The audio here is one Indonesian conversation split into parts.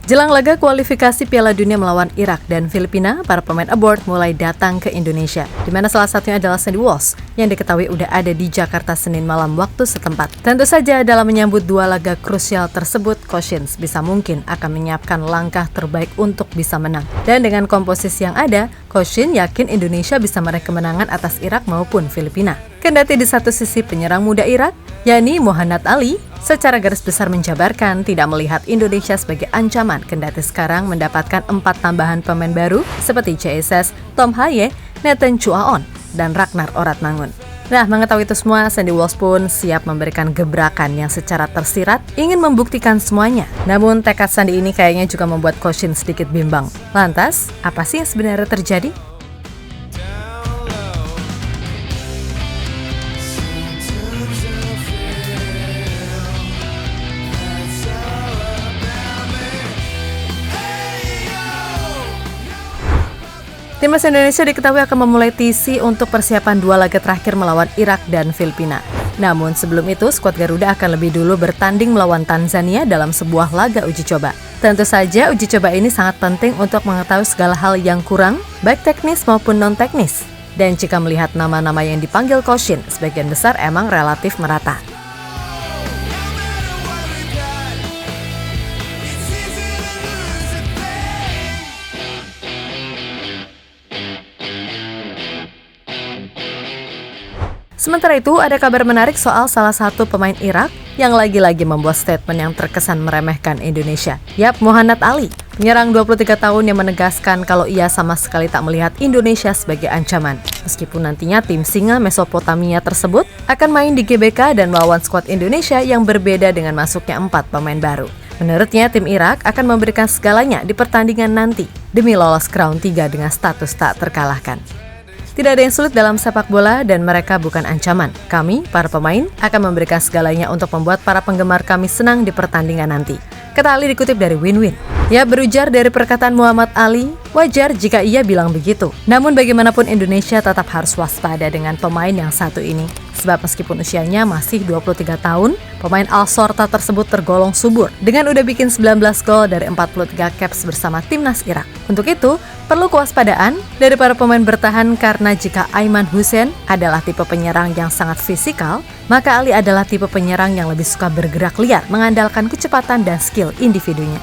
Jelang laga kualifikasi Piala Dunia melawan Irak dan Filipina, para pemain abroad mulai datang ke Indonesia, di mana salah satunya adalah Sandy Walsh, yang diketahui udah ada di Jakarta Senin malam waktu setempat. Tentu saja dalam menyambut dua laga krusial tersebut, Coach Shin bisa mungkin akan menyiapkan langkah terbaik untuk bisa menang. Dan dengan komposisi yang ada, Coach Shin yakin Indonesia bisa meraih kemenangan atas Irak maupun Filipina. Kendati di satu sisi penyerang muda Irak, yakni Muhammad Ali, secara garis besar menjabarkan tidak melihat Indonesia sebagai ancaman, kendati sekarang mendapatkan 4 tambahan pemain baru seperti JSS, Tom Haye, Nathan Chuaon, dan Ragnar Oratmangun. Nah, mengetahui itu semua, Sandy Walsh pun siap memberikan gebrakan yang secara tersirat ingin membuktikan semuanya. Namun tekad Sandy ini kayaknya juga membuat Coach Shin sedikit bimbang. Lantas, apa sih yang sebenarnya terjadi? Timnas Indonesia diketahui akan memulai TC untuk persiapan 2 laga terakhir melawan Irak dan Filipina. Namun sebelum itu, skuad Garuda akan lebih dulu bertanding melawan Tanzania dalam sebuah laga uji coba. Tentu saja uji coba ini sangat penting untuk mengetahui segala hal yang kurang, baik teknis maupun non-teknis. Dan jika melihat nama-nama yang dipanggil Coach Shin, sebagian besar emang relatif merata. Sementara itu, ada kabar menarik soal salah satu pemain Irak yang lagi-lagi membuat statement yang terkesan meremehkan Indonesia. Yap, Muhammad Ali, penyerang 23 tahun yang menegaskan kalau ia sama sekali tak melihat Indonesia sebagai ancaman. Meskipun nantinya tim Singa Mesopotamia tersebut akan main di GBK dan melawan skuad Indonesia yang berbeda dengan masuknya 4 pemain baru. Menurutnya, tim Irak akan memberikan segalanya di pertandingan nanti demi lolos ke round 3 dengan status tak terkalahkan. Tidak ada yang sulit dalam sepak bola dan mereka bukan ancaman. Kami, para pemain, akan memberikan segalanya untuk membuat para penggemar kami senang di pertandingan nanti. Kata Ali dikutip dari Win-Win. Ya, berujar dari perkataan Muhammad Ali, wajar jika ia bilang begitu. Namun bagaimanapun Indonesia tetap harus waspada dengan pemain yang satu ini. Sebab meskipun usianya masih 23 tahun, pemain Al-Shorta tersebut tergolong subur dengan udah bikin 19 gol dari 43 caps bersama timnas Irak. Untuk itu, perlu kewaspadaan dari para pemain bertahan karena jika Aiman Hussein adalah tipe penyerang yang sangat fisikal, maka Ali adalah tipe penyerang yang lebih suka bergerak liar, mengandalkan kecepatan dan skill individunya.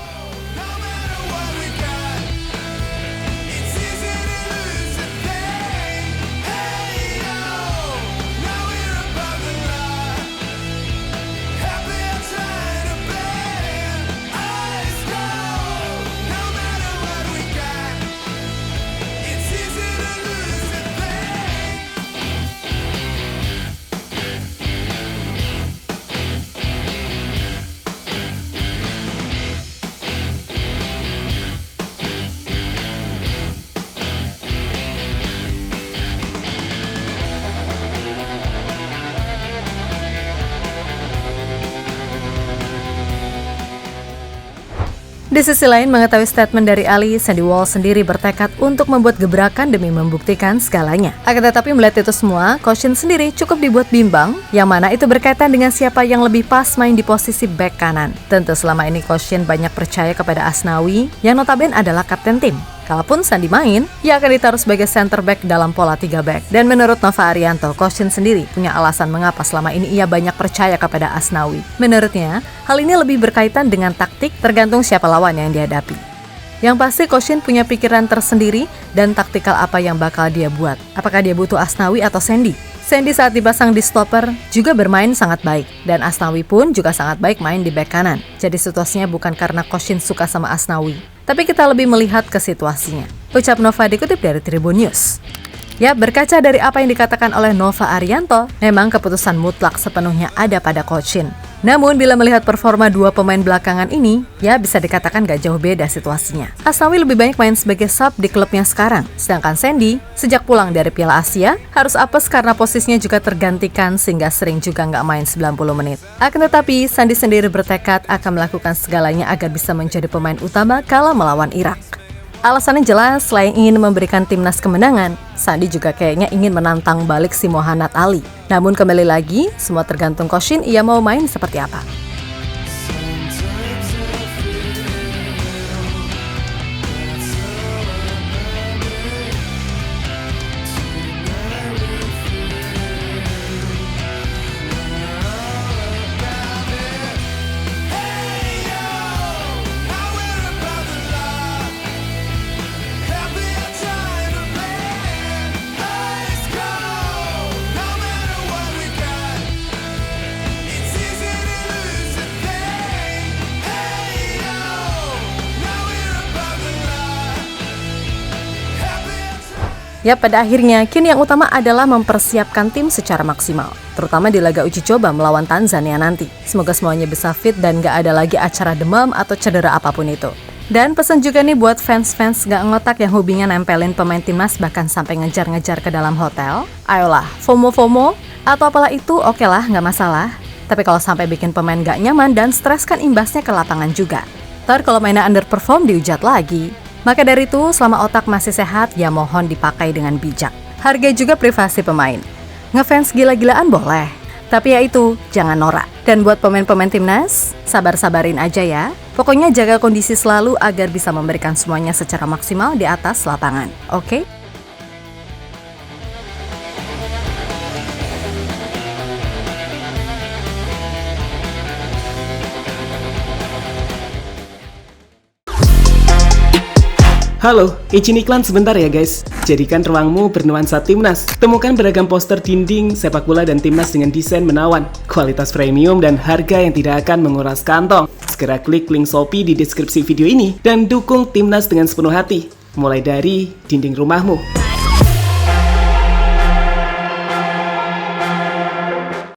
Di sisi lain, mengetahui statement dari Ali, Sandy Walsh sendiri bertekad untuk membuat gebrakan demi membuktikan segalanya. Akan tetapi melihat itu semua, Coach Shin sendiri cukup dibuat bimbang, yang mana itu berkaitan dengan siapa yang lebih pas main di posisi bek kanan. Tentu selama ini Coach Shin banyak percaya kepada Asnawi, yang notabene adalah kapten tim. Kalaupun Sandy main, ia akan ditaruh sebagai center back dalam pola 3 back. Dan menurut Nova Arianto, Coach Shin sendiri punya alasan mengapa selama ini ia banyak percaya kepada Asnawi. Menurutnya, hal ini lebih berkaitan dengan taktik tergantung siapa lawan yang dihadapi. Yang pasti Coach Shin punya pikiran tersendiri dan taktikal apa yang bakal dia buat. Apakah dia butuh Asnawi atau Sandy? Sandy saat dipasang di stopper juga bermain sangat baik, dan Asnawi pun juga sangat baik main di bek kanan. Jadi situasinya bukan karena Coach Shin suka sama Asnawi, tapi kita lebih melihat ke situasinya. Ucap Nova dikutip dari Tribun News. Ya, berkaca dari apa yang dikatakan oleh Nova Arianto, memang keputusan mutlak sepenuhnya ada pada Coach Shin. Namun bila melihat performa 2 pemain belakangan ini, ya bisa dikatakan gak jauh beda situasinya. Asnawi lebih banyak main sebagai sub di klubnya sekarang, sedangkan Sandy sejak pulang dari Piala Asia harus apes karena posisinya juga tergantikan sehingga sering juga gak main 90 menit. Akan tetapi, Sandy sendiri bertekad akan melakukan segalanya agar bisa menjadi pemain utama kala melawan Irak. Alasannya jelas, selain ingin memberikan timnas kemenangan, Sandy juga kayaknya ingin menantang balik si Muhammad Ali. Namun kembali lagi, semua tergantung Coach Shin ia mau main seperti apa. Ya, pada akhirnya, kini yang utama adalah mempersiapkan tim secara maksimal, terutama di laga uji coba melawan Tanzania nanti. Semoga semuanya bisa fit dan gak ada lagi acara demam atau cedera apapun itu. Dan pesan juga nih buat fans-fans gak ngotak yang hobinya nempelin pemain timnas bahkan sampai ngejar-ngejar ke dalam hotel. Ayolah, FOMO-FOMO atau apalah itu oke lah, gak masalah. Tapi kalau sampai bikin pemain gak nyaman dan stres kan imbasnya ke lapangan juga. Ntar kalau mainnya underperform dihujat lagi. Maka dari itu, selama otak masih sehat, ya mohon dipakai dengan bijak. Hargai juga privasi pemain. Ngefans gila-gilaan boleh, tapi ya itu, jangan norak. Dan buat pemain-pemain timnas, sabar-sabarin aja ya. Pokoknya jaga kondisi selalu agar bisa memberikan semuanya secara maksimal di atas lapangan, oke? Halo, izin iklan sebentar ya guys. Jadikan ruangmu bernuansa timnas. Temukan beragam poster dinding, sepak bola dan timnas dengan desain menawan, kualitas premium dan harga yang tidak akan menguras kantong. Segera klik link Shopee di deskripsi video ini dan dukung timnas dengan sepenuh hati. Mulai dari dinding rumahmu.